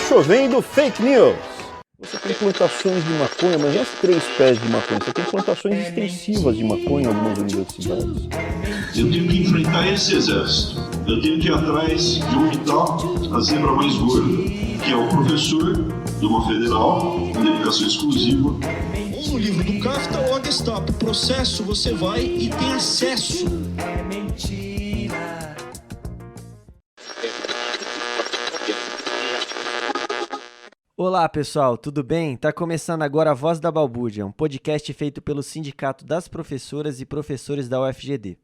chovendo fake news. Você tem plantações de maconha, mas não as 3 pés de maconha. Você tem plantações extensivas de maconha em algumas universidades. Eu tenho que enfrentar esse exército. Eu tenho que ir atrás de onde está a zebra mais gorda, que é o professor de uma federal, de educação exclusiva. Ou no livro do Kafka ou a Gestapo. Processo, você vai e tem acesso. Olá pessoal, tudo bem? Tá começando agora a Voz da Balbúrdia, um podcast feito pelo Sindicato das Professoras e Professores da UFGD.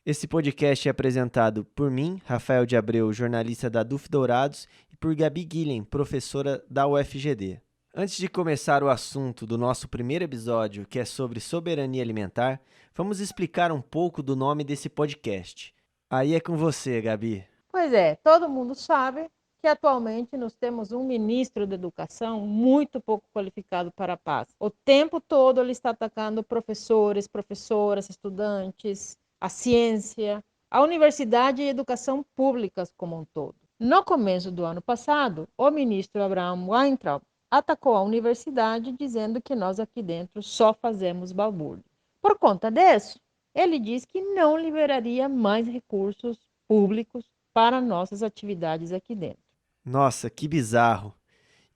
Esse podcast é apresentado por mim, Rafael de Abreu, jornalista da DUF Dourados, e por Gabi Guilhem, professora da UFGD. Antes de começar o assunto do nosso primeiro episódio, que é sobre soberania alimentar, vamos explicar um pouco do nome desse podcast. Aí é com você, Gabi. Pois é, todo mundo sabe que atualmente nós temos um ministro da Educação muito pouco qualificado para a paz. O tempo todo ele está atacando professores, professoras, estudantes, a ciência, a universidade e a educação públicas como um todo. No começo do ano passado, o ministro Abraham Weintraub atacou a universidade dizendo que nós aqui dentro só fazemos balbúrdia. Por conta disso, ele disse que não liberaria mais recursos públicos para nossas atividades aqui dentro. Nossa, que bizarro.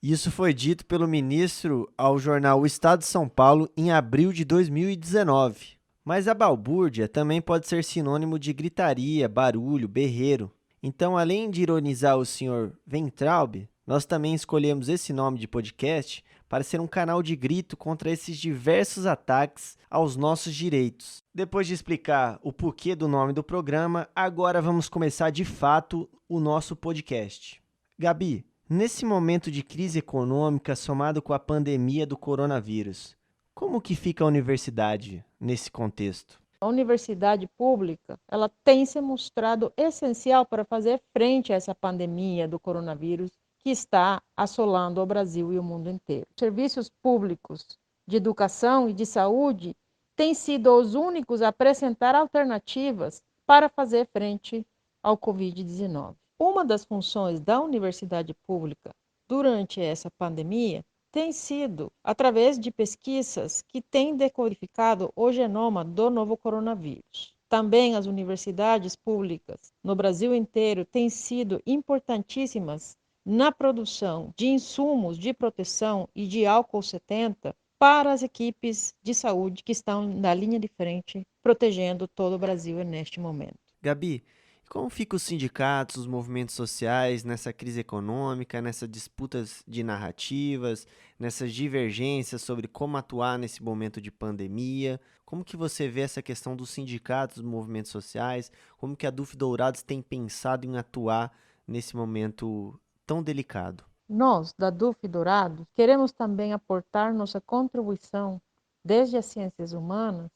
Isso foi dito pelo ministro ao jornal O Estado de São Paulo em abril de 2019. Mas a balbúrdia também pode ser sinônimo de gritaria, barulho, berreiro. Então, além de ironizar o senhor Weintraub, nós também escolhemos esse nome de podcast para ser um canal de grito contra esses diversos ataques aos nossos direitos. Depois de explicar o porquê do nome do programa, agora vamos começar de fato o nosso podcast. Gabi, nesse momento de crise econômica somado com a pandemia do coronavírus, como que fica a universidade nesse contexto? A universidade pública, ela tem se mostrado essencial para fazer frente a essa pandemia do coronavírus que está assolando o Brasil e o mundo inteiro. Os serviços públicos de educação e de saúde têm sido os únicos a apresentar alternativas para fazer frente ao Covid-19. Uma das funções da universidade pública durante essa pandemia tem sido através de pesquisas que têm decodificado o genoma do novo coronavírus. Também as universidades públicas no Brasil inteiro têm sido importantíssimas na produção de insumos de proteção e de álcool 70 para as equipes de saúde que estão na linha de frente protegendo todo o Brasil neste momento. Gabi, como ficam os sindicatos, os movimentos sociais nessa crise econômica, nessas disputas de narrativas, nessas divergências sobre como atuar nesse momento de pandemia? Como que você vê essa questão dos sindicatos, dos movimentos sociais? Como que a DUF Dourados tem pensado em atuar nesse momento tão delicado? Nós, da DUF Dourados, queremos também aportar nossa contribuição desde as ciências humanas,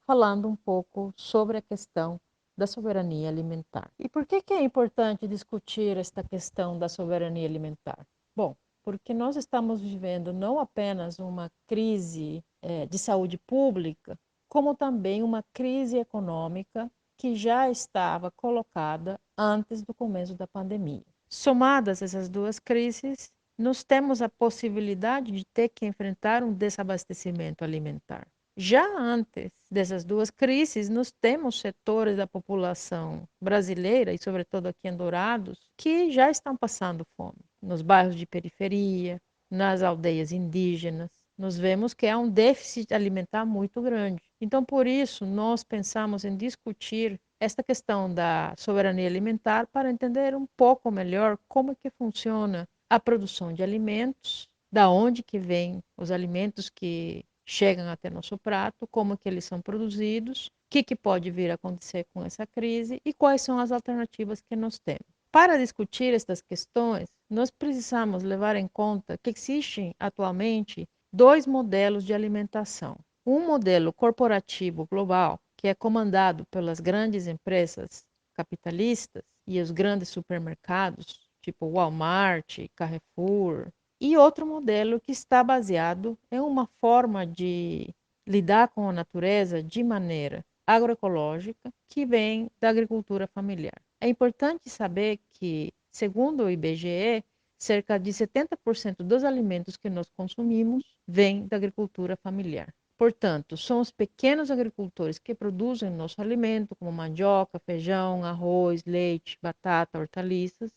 falando um pouco sobre a questão da soberania alimentar. E por que é importante discutir esta questão da soberania alimentar? Bom, porque nós estamos vivendo não apenas uma crise de saúde pública, como também uma crise econômica que já estava colocada antes do começo da pandemia. Somadas essas duas crises, nós temos a possibilidade de ter que enfrentar um desabastecimento alimentar. Já antes dessas duas crises, nós temos setores da população brasileira, e sobretudo aqui em Dourados, que já estão passando fome. Nos bairros de periferia, nas aldeias indígenas, nós vemos que há um déficit alimentar muito grande. Então, por isso, nós pensamos em discutir esta questão da soberania alimentar para entender um pouco melhor como é que funciona a produção de alimentos, da onde que vêm os alimentos que chegam até nosso prato, como que eles são produzidos, o que pode vir a acontecer com essa crise e quais são as alternativas que nós temos. Para discutir estas questões, nós precisamos levar em conta que existem atualmente 2 modelos de alimentação. Um modelo corporativo global, que é comandado pelas grandes empresas capitalistas e os grandes supermercados, tipo Walmart, Carrefour, e outro modelo que está baseado em uma forma de lidar com a natureza de maneira agroecológica que vem da agricultura familiar. É importante saber que, segundo o IBGE, cerca de 70% dos alimentos que nós consumimos vêm da agricultura familiar. Portanto, são os pequenos agricultores que produzem nosso alimento, como mandioca, feijão, arroz, leite, batata, hortaliças,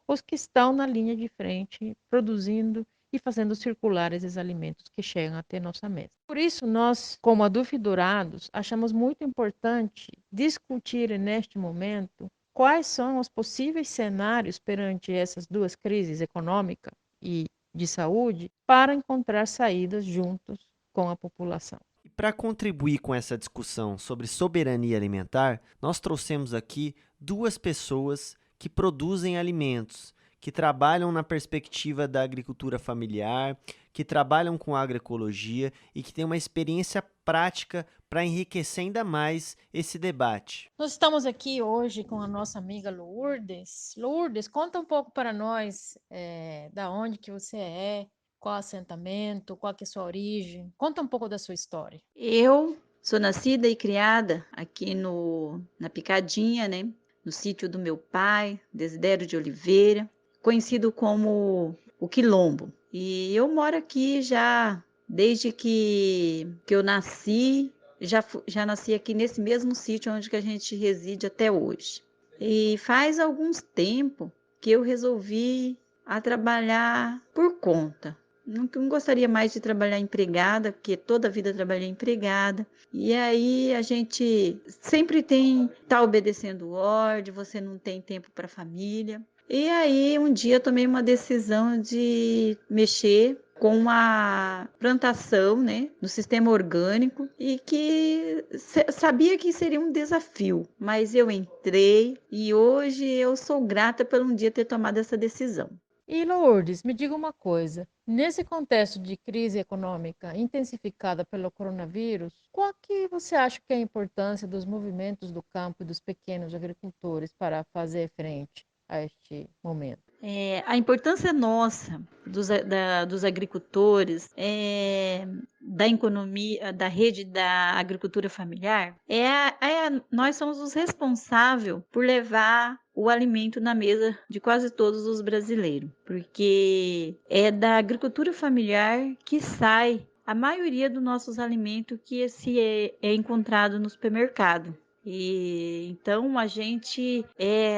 os que estão na linha de frente produzindo e fazendo circular esses alimentos que chegam até nossa mesa. Por isso, nós, como Adolfo e Dourados, achamos muito importante discutir neste momento quais são os possíveis cenários perante essas duas crises, econômica e de saúde, para encontrar saídas juntos com a população. E para contribuir com essa discussão sobre soberania alimentar, nós trouxemos aqui duas pessoas que produzem alimentos, que trabalham na perspectiva da agricultura familiar, que trabalham com agroecologia e que têm uma experiência prática para enriquecer ainda mais esse debate. Nós estamos aqui hoje com a nossa amiga Lourdes. Lourdes, conta um pouco para nós da onde que você é, qual assentamento, qual que é a sua origem. Conta um pouco da sua história. Eu sou nascida e criada aqui na Picadinha, né? No sítio do meu pai, Desidério de Oliveira, conhecido como o Quilombo. E eu moro aqui já desde que eu nasci, já nasci aqui nesse mesmo sítio onde que a gente reside até hoje. E faz alguns tempo que eu resolvi a trabalhar por conta. Não gostaria mais de trabalhar empregada, porque toda a vida trabalhei empregada. E aí a gente sempre tá obedecendo ordem, você não tem tempo para a família. E aí um dia tomei uma decisão de mexer com a plantação, né, no sistema orgânico, e que sabia que seria um desafio, mas eu entrei e hoje eu sou grata por um dia ter tomado essa decisão. E Lourdes, me diga uma coisa, nesse contexto de crise econômica intensificada pelo coronavírus, qual que você acha que é a importância dos movimentos do campo e dos pequenos agricultores para fazer frente a este momento? A importância nossa dos agricultores, da economia, da rede da agricultura familiar, nós somos os responsáveis por levar o alimento na mesa de quase todos os brasileiros, porque é da agricultura familiar que sai a maioria dos nossos alimentos que é encontrado no supermercado. E então a gente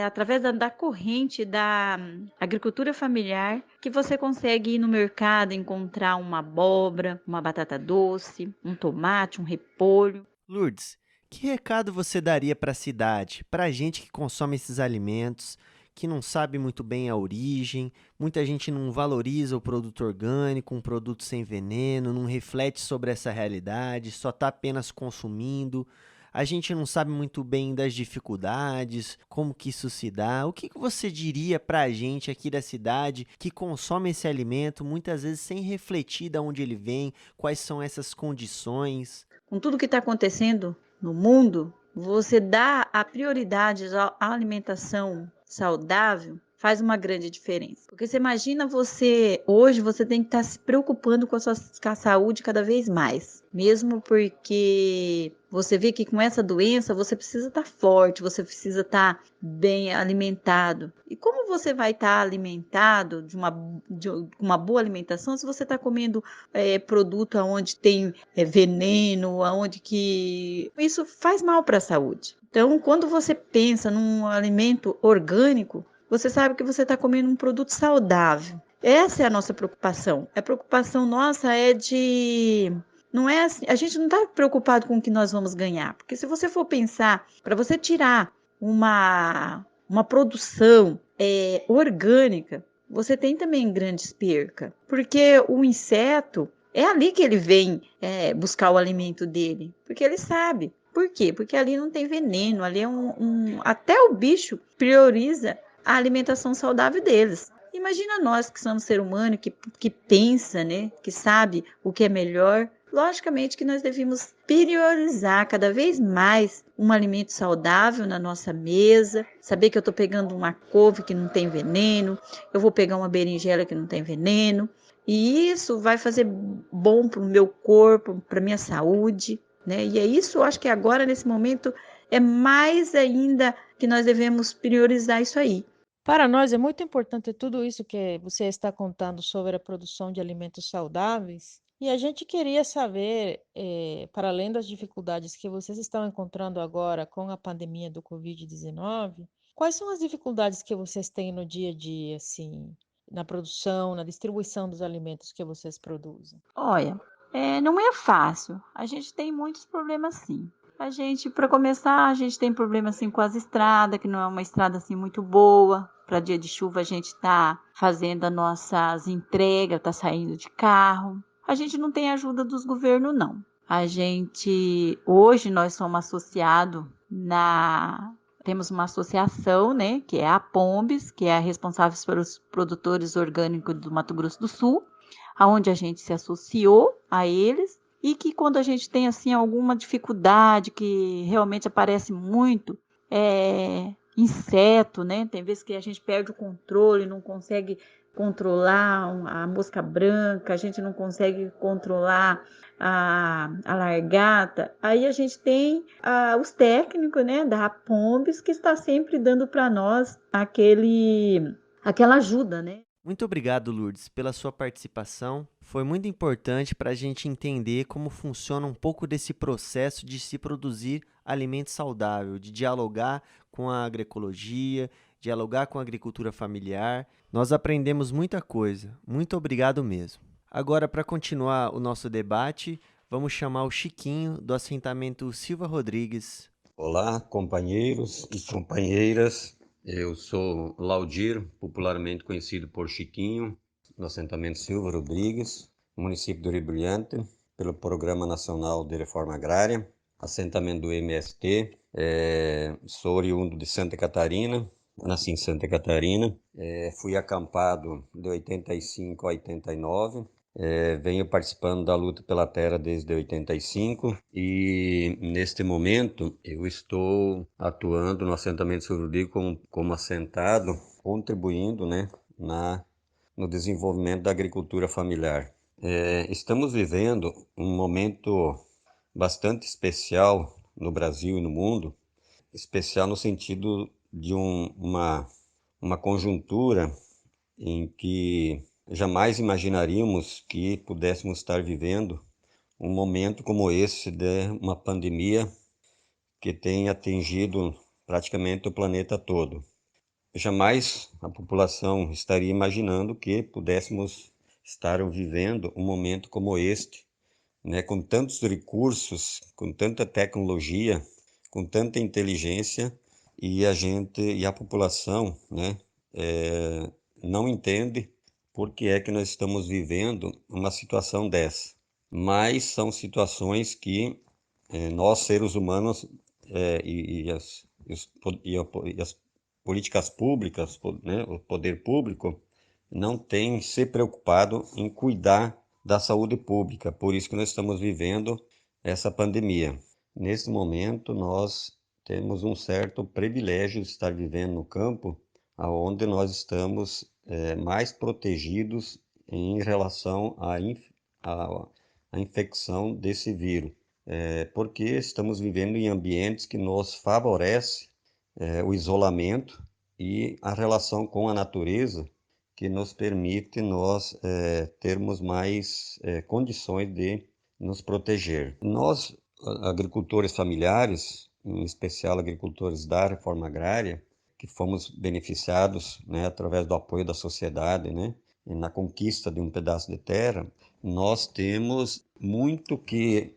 através da corrente da agricultura familiar que você consegue ir no mercado encontrar uma abóbora, uma batata doce, um tomate, um repolho. Lourdes, que recado você daria para a cidade, para a gente que consome esses alimentos, que não sabe muito bem a origem, muita gente não valoriza o produto orgânico, um produto sem veneno, não reflete sobre essa realidade, só está apenas consumindo. A gente não sabe muito bem das dificuldades, como que isso se dá. O que você diria para a gente aqui da cidade que consome esse alimento, muitas vezes sem refletir de onde ele vem, quais são essas condições? Com tudo que está acontecendo no mundo, você dá a prioridade à alimentação saudável, faz uma grande diferença. Porque você imagina hoje você tem que estar se preocupando com a saúde cada vez mais. Mesmo porque você vê que com essa doença você precisa estar forte, você precisa estar bem alimentado. E como você vai estar alimentado de uma boa alimentação se você está comendo produto onde tem veneno, onde que isso faz mal para a saúde. Então, quando você pensa num alimento orgânico, você sabe que você está comendo um produto saudável. Essa é a nossa preocupação. A preocupação nossa não é assim, a gente não está preocupado com o que nós vamos ganhar. Porque se você for pensar, para você tirar uma produção orgânica, você tem também grandes percas. Porque o inseto, é ali que ele vem buscar o alimento dele. Porque ele sabe. Por quê? Porque ali não tem veneno, ali até o bicho prioriza a alimentação saudável deles. Imagina nós que somos ser humano, que pensa, né? Que sabe o que é melhor. Logicamente que nós devemos priorizar cada vez mais um alimento saudável na nossa mesa, saber que eu estou pegando uma couve que não tem veneno, eu vou pegar uma berinjela que não tem veneno, e isso vai fazer bom para o meu corpo, para a minha saúde, né? E é isso, eu acho que agora, nesse momento, é mais ainda que nós devemos priorizar isso aí. Para nós é muito importante tudo isso que você está contando sobre a produção de alimentos saudáveis. E a gente queria saber, para além das dificuldades que vocês estão encontrando agora com a pandemia do Covid-19, quais são as dificuldades que vocês têm no dia a dia, assim, na produção, na distribuição dos alimentos que vocês produzem? Olha, não é fácil. A gente tem muitos problemas sim. Para começar, a gente tem problema assim com as estradas, que não é uma estrada assim muito boa. Para dia de chuva, a gente está fazendo as nossas entregas, está saindo de carro. A gente não tem ajuda dos governos, não. Hoje nós somos associados temos uma associação, né, que é a Pombes, que é a responsável pelos produtores orgânicos do Mato Grosso do Sul, aonde a gente se associou a eles e que quando a gente tem assim alguma dificuldade que realmente aparece muito, inseto, né? Tem vezes que a gente perde o controle, não consegue controlar a mosca branca, a gente não consegue controlar a largata. Aí a gente tem os técnicos, né, da Pombes, que está sempre dando para nós aquela ajuda, né? Muito obrigado, Lourdes, pela sua participação. Foi muito importante para a gente entender como funciona um pouco desse processo de se produzir alimento saudável, de dialogar com a agroecologia, dialogar com a agricultura familiar. Nós aprendemos muita coisa. Muito obrigado mesmo. Agora, para continuar o nosso debate, vamos chamar o Chiquinho, do assentamento Silva Rodrigues. Olá, companheiros e companheiras. Eu sou Laudir, popularmente conhecido por Chiquinho, no assentamento Silva Rodrigues, município do Rio Brilhante, pelo Programa Nacional de Reforma Agrária, assentamento do MST. Sou oriundo de Santa Catarina, nasci em Santa Catarina, fui acampado de 85 a 89, venho participando da luta pela terra desde 85 e neste momento eu estou atuando no assentamento Silva Rodrigues como assentado, contribuindo, né, no desenvolvimento da agricultura familiar. Estamos vivendo um momento bastante especial no Brasil e no mundo, especial no sentido de uma conjuntura em que jamais imaginaríamos que pudéssemos estar vivendo um momento como esse de uma pandemia que tem atingido praticamente o planeta todo. Jamais a população estaria imaginando que pudéssemos estar vivendo um momento como este, né, com tantos recursos, com tanta tecnologia, com tanta inteligência, e a população, né, não entende por que é que nós estamos vivendo uma situação dessa. Mas são situações que nós, seres humanos, e as políticas públicas, né, o poder público, não tem se preocupado em cuidar da saúde pública. Por isso que nós estamos vivendo essa pandemia. Nesse momento, nós temos um certo privilégio de estar vivendo no campo, onde nós estamos mais protegidos em relação à infecção desse vírus, porque estamos vivendo em ambientes que nos favorecem o isolamento e a relação com a natureza, que nos permite nós termos mais condições de nos proteger. Nós, agricultores familiares, em especial agricultores da reforma agrária, que fomos beneficiados, né, através do apoio da sociedade, né, na conquista de um pedaço de terra, nós temos muito que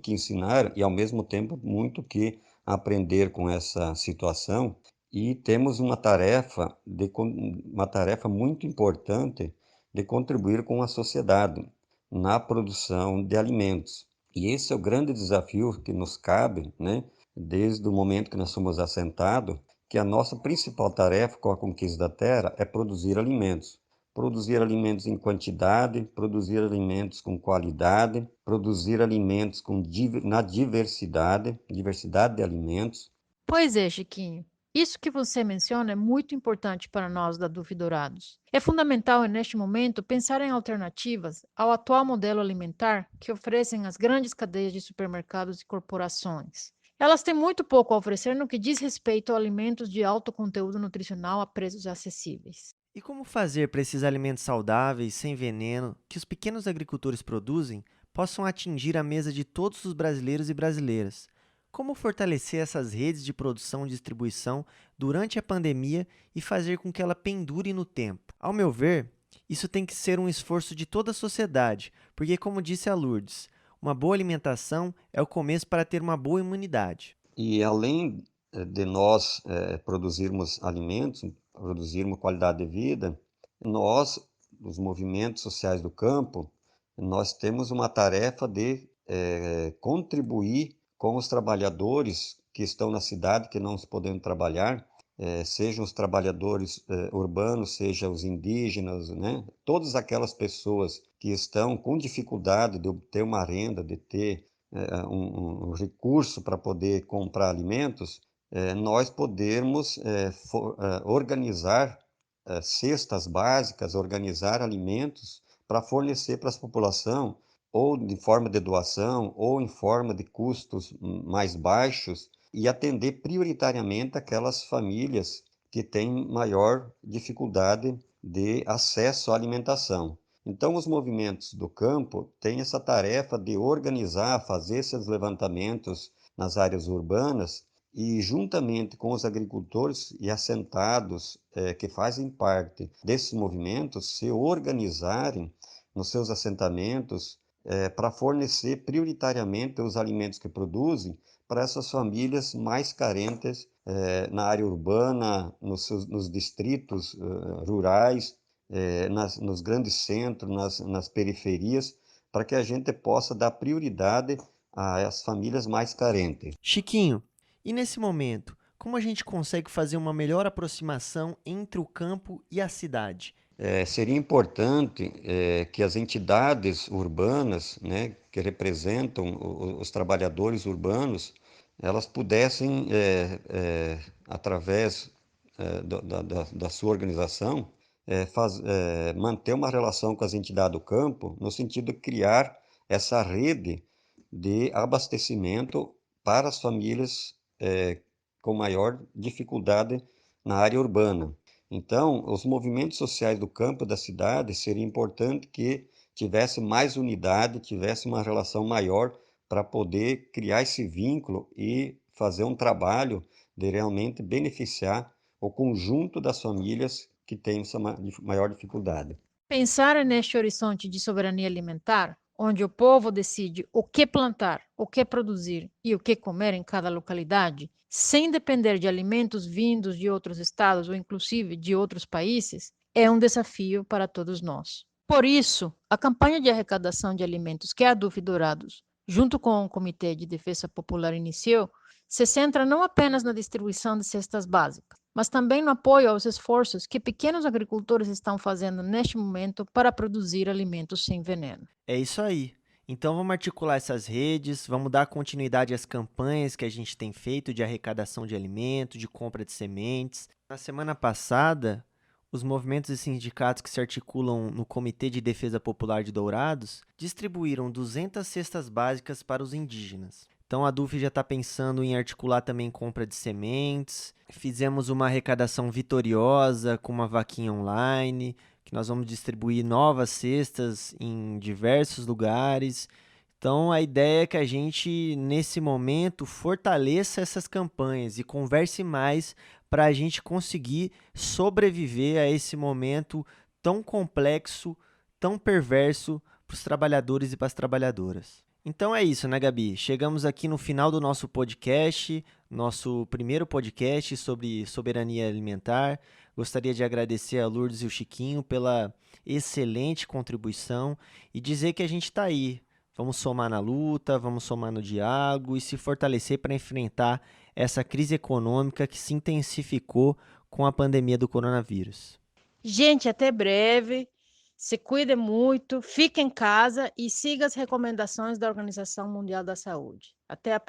ensinar e, ao mesmo tempo, muito que aprender com essa situação, e temos uma tarefa muito importante de contribuir com a sociedade na produção de alimentos. E esse é o grande desafio que nos cabe, né, desde o momento que nós somos assentados, que a nossa principal tarefa com a conquista da terra é produzir alimentos. Produzir alimentos em quantidade, produzir alimentos com qualidade, produzir alimentos na diversidade de alimentos. Pois é, Chiquinho. Isso que você menciona é muito importante para nós da Duf Dourados. É fundamental, neste momento, pensar em alternativas ao atual modelo alimentar que oferecem as grandes cadeias de supermercados e corporações. Elas têm muito pouco a oferecer no que diz respeito a alimentos de alto conteúdo nutricional a preços acessíveis. E como fazer para esses alimentos saudáveis, sem veneno, que os pequenos agricultores produzem, possam atingir a mesa de todos os brasileiros e brasileiras? Como fortalecer essas redes de produção e distribuição durante a pandemia e fazer com que ela pendure no tempo? Ao meu ver, isso tem que ser um esforço de toda a sociedade, porque, como disse a Lourdes, uma boa alimentação é o começo para ter uma boa imunidade. E além de nós produzirmos alimentos, produzirmos qualidade de vida, nós, os movimentos sociais do campo, nós temos uma tarefa de contribuir com os trabalhadores que estão na cidade, que não podem trabalhar, sejam os trabalhadores urbanos, sejam os indígenas, né? Todas aquelas pessoas que estão com dificuldade de obter uma renda, de ter um recurso para poder comprar alimentos, nós podermos organizar cestas básicas, organizar alimentos para fornecer para a população, ou de forma de doação, ou em forma de custos mais baixos, e atender prioritariamente aquelas famílias que têm maior dificuldade de acesso à alimentação. Então, os movimentos do campo têm essa tarefa de organizar, fazer esses levantamentos nas áreas urbanas e, juntamente com os agricultores e assentados que fazem parte desses movimentos, se organizarem nos seus assentamentos para fornecer prioritariamente os alimentos que produzem para essas famílias mais carentes na área urbana, nos distritos rurais, nos grandes centros, nas periferias, para que a gente possa dar prioridade às famílias mais carentes. Chiquinho, e nesse momento, como a gente consegue fazer uma melhor aproximação entre o campo e a cidade? Seria importante que as entidades urbanas, né, que representam os trabalhadores urbanos, elas pudessem, através da sua organização, manter uma relação com as entidades do campo, no sentido de criar essa rede de abastecimento para as famílias com maior dificuldade na área urbana. Então, os movimentos sociais do campo da cidade seria importante que tivesse mais unidade, tivesse uma relação maior para poder criar esse vínculo e fazer um trabalho de realmente beneficiar o conjunto das famílias que têm essa maior dificuldade. Pensar neste horizonte de soberania alimentar, onde o povo decide o que plantar, o que produzir e o que comer em cada localidade, sem depender de alimentos vindos de outros estados ou inclusive de outros países, é um desafio para todos nós. Por isso, a campanha de arrecadação de alimentos que a ADUF Dourados, junto com o Comitê de Defesa Popular, iniciou, se centra não apenas na distribuição de cestas básicas, mas também no apoio aos esforços que pequenos agricultores estão fazendo neste momento para produzir alimentos sem veneno. É isso aí. Então vamos articular essas redes, vamos dar continuidade às campanhas que a gente tem feito de arrecadação de alimentos, de compra de sementes. Na semana passada, os movimentos e sindicatos que se articulam no Comitê de Defesa Popular de Dourados distribuíram 200 cestas básicas para os indígenas. Então a ADUF já está pensando em articular também compra de sementes. Fizemos uma arrecadação vitoriosa com uma vaquinha online, que nós vamos distribuir novas cestas em diversos lugares. Então, a ideia é que a gente, nesse momento, fortaleça essas campanhas e converse mais para a gente conseguir sobreviver a esse momento tão complexo, tão perverso para os trabalhadores e para as trabalhadoras. Então é isso, né, Gabi? Chegamos aqui no final do nosso podcast, nosso primeiro podcast sobre soberania alimentar. Gostaria de agradecer a Lourdes e o Chiquinho pela excelente contribuição e dizer que a gente está aí. Vamos somar na luta, vamos somar no diálogo e se fortalecer para enfrentar essa crise econômica que se intensificou com a pandemia do coronavírus. Gente, até breve. Se cuide muito, fique em casa e siga as recomendações da Organização Mundial da Saúde. Até a próxima.